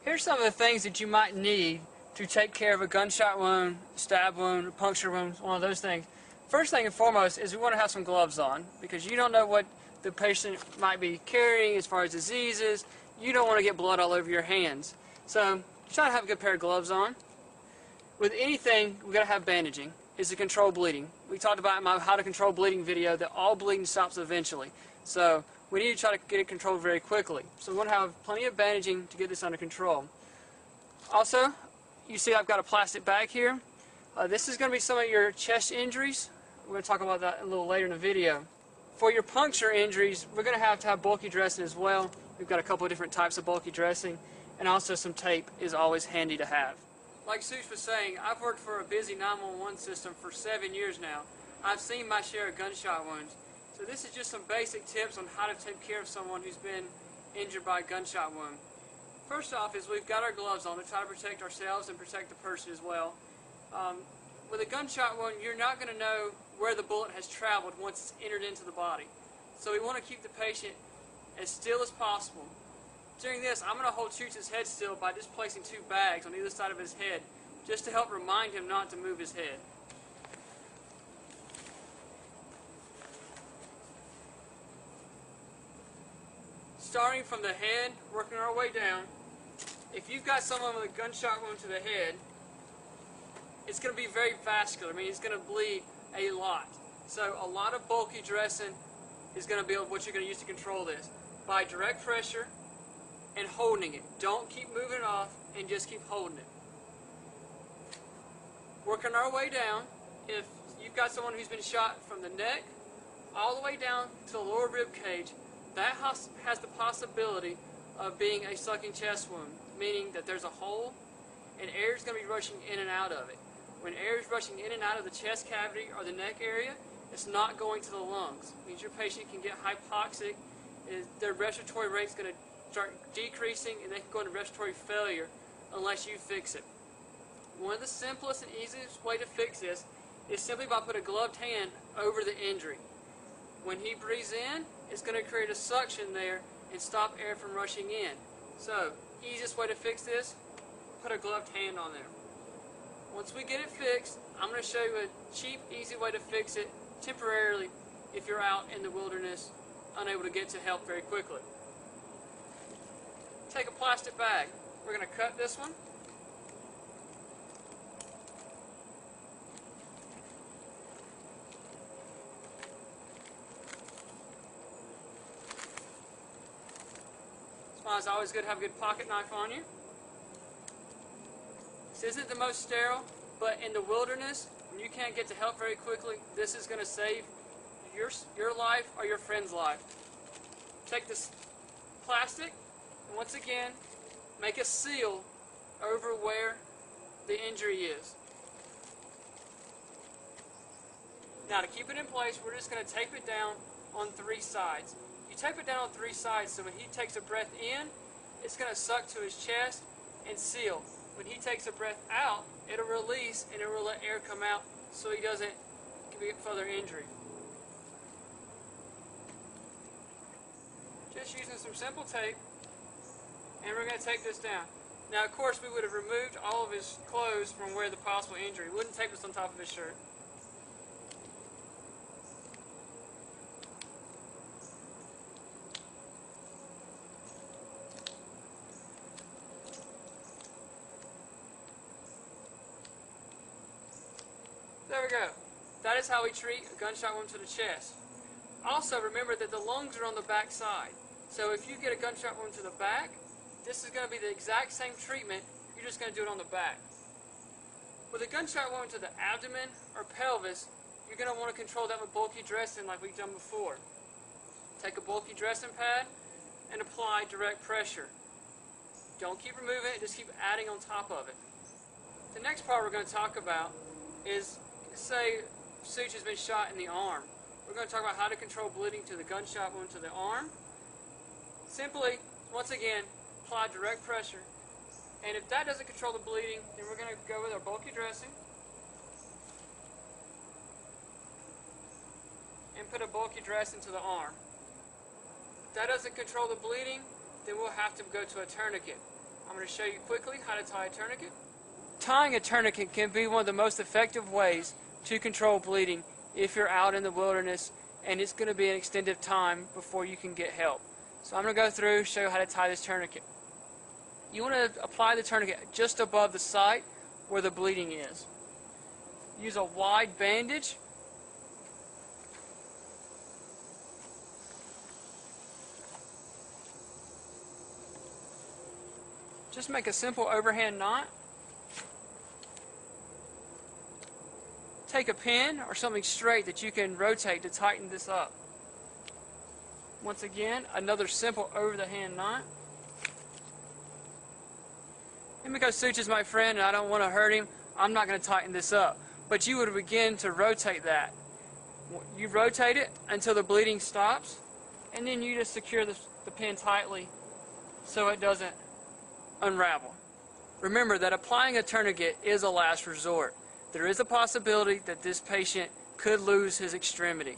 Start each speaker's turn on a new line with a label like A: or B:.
A: Here's some of the things that you might need to take care of a gunshot wound, stab wound, a puncture wound, one of those things. First thing and foremost is we want to have some gloves on, because you don't know what the patient might be carrying as far as diseases. You don't want to get blood all over your hands. So try to have a good pair of gloves on. With anything, we've got to have bandaging. Is to control bleeding. We talked about in my how to control bleeding video that all bleeding stops eventually. So we need to try to get it controlled very quickly. So we want to have plenty of bandaging to get this under control. Also, you see I've got a plastic bag here. This is going to be some of your chest injuries. We're going to talk about that a little later in the video. For your puncture injuries, we're going to have bulky dressing as well. We've got a couple of different types of bulky dressing, and also some tape is always handy to have. Like Sush was saying, I've worked for a busy 911 system for 7 years now. I've seen my share of gunshot wounds. So this is just some basic tips on how to take care of someone who's been injured by a gunshot wound. First off is we've got our gloves on to try to protect ourselves and protect the person as well. With a gunshot wound, you're not going to know where the bullet has traveled once it's entered into the body. So we want to keep the patient as still as possible. During this, I'm going to hold Chooch's head still by just placing 2 bags on either side of his head, just to help remind him not to move his head. Starting from the head, working our way down, if you've got someone with a gunshot wound to the head, it's going to be very vascular. I mean, it's going to bleed a lot. So a lot of bulky dressing is going to be what you're going to use to control this. By direct pressure and holding it. Don't keep moving it off, and just keep holding it. Working our way down, if you've got someone who's been shot from the neck all the way down to the lower rib cage, that has the possibility of being a sucking chest wound, meaning that there's a hole and air is going to be rushing in and out of it. When air is rushing in and out of the chest cavity or the neck area, it's not going to the lungs. It means your patient can get hypoxic, their respiratory rate is going to start decreasing, and they can go into respiratory failure unless you fix it. One of the simplest and easiest way to fix this is simply by putting a gloved hand over the injury. When he breathes in, it's going to create a suction there and stop air from rushing in. So, easiest way to fix this, put a gloved hand on there. Once we get it fixed, I'm going to show you a cheap, easy way to fix it temporarily if you're out in the wilderness, unable to get to help very quickly. Take a plastic bag. We're going to cut this one. That's why it's always good to have a good pocket knife on you. This isn't the most sterile, but in the wilderness, when you can't get to help very quickly, this is going to save your life or your friend's life. Take this plastic, and once again, make a seal over where the injury is. Now, to keep it in place, we're just going to tape it down on 3 sides. You tape it down on 3 sides, so when he takes a breath in, it's going to suck to his chest and seal. When he takes a breath out, it'll release and it will let air come out so he doesn't get further injury. Just using some simple tape, and we're going to take this down. Now, of course, we would have removed all of his clothes from where the possible injury. We wouldn't tape this on top of his shirt. There we go. That is how we treat a gunshot wound to the chest. Also, remember that the lungs are on the back side. So if you get a gunshot wound to the back, this is going to be the exact same treatment, you're just going to do it on the back. With a gunshot wound to the abdomen or pelvis, you're going to want to control that with bulky dressing like we've done before. Take a bulky dressing pad and apply direct pressure. Don't keep removing it, just keep adding on top of it. The next part we're going to talk about is, say, Such has been shot in the arm. We're going to talk about how to control bleeding to the gunshot wound to the arm. Simply, once again, apply direct pressure. And if that doesn't control the bleeding, then we're going to go with our bulky dressing and put a bulky dressing to the arm. If that doesn't control the bleeding, then we'll have to go to a tourniquet. I'm going to show you quickly how to tie a tourniquet. Tying a tourniquet can be one of the most effective ways to control bleeding if you're out in the wilderness and it's going to be an extended time before you can get help. So I'm going to go through, show you how to tie this tourniquet. You want to apply the tourniquet just above the site where the bleeding is. Use a wide bandage. Just make a simple overhand knot. Take a pin or something straight that you can rotate to tighten this up. Once again, another simple over the hand knot. And because Such is my friend and I don't want to hurt him, I'm not going to tighten this up. But you would begin to rotate that. You rotate it until the bleeding stops, and then you just secure the pin tightly so it doesn't unravel. Remember that applying a tourniquet is a last resort. There is a possibility that this patient could lose his extremity.